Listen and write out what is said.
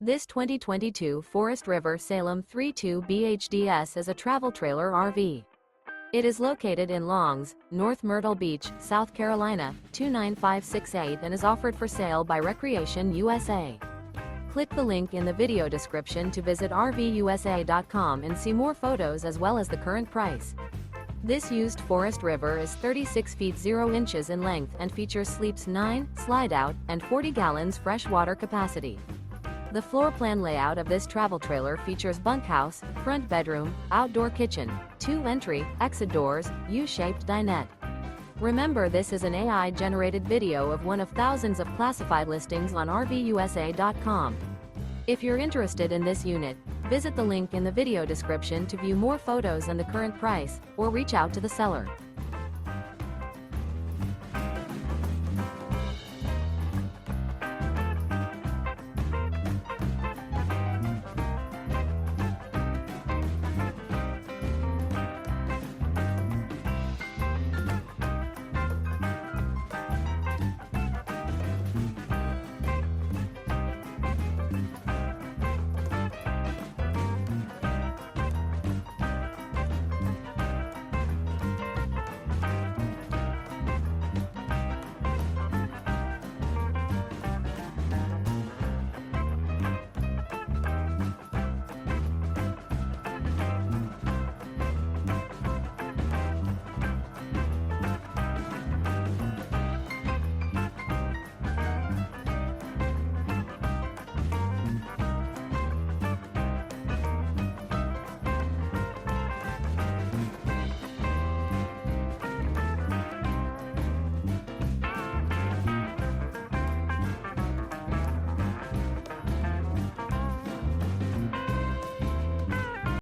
This 2022 Forest River Salem 3.2 BHDS is a travel trailer RV. It is located in Longs, North Myrtle Beach, South Carolina, 29568 and is offered for sale by Recreation USA. Click the link in the video description to visit RVUSA.com and see more photos as well as the current price. This used Forest River is 36 feet 0 inches in length and features sleeps 9, Slideout, and 40 gallons fresh water capacity. The floor plan layout of this travel trailer features bunkhouse, front bedroom, outdoor kitchen, 2 entry, exit doors, U-shaped dinette. Remember, this is an AI-generated video of one of thousands of classified listings on RVUSA.com. If you're interested in this unit, visit the link in the video description to view more photos and the current price, or reach out to the seller.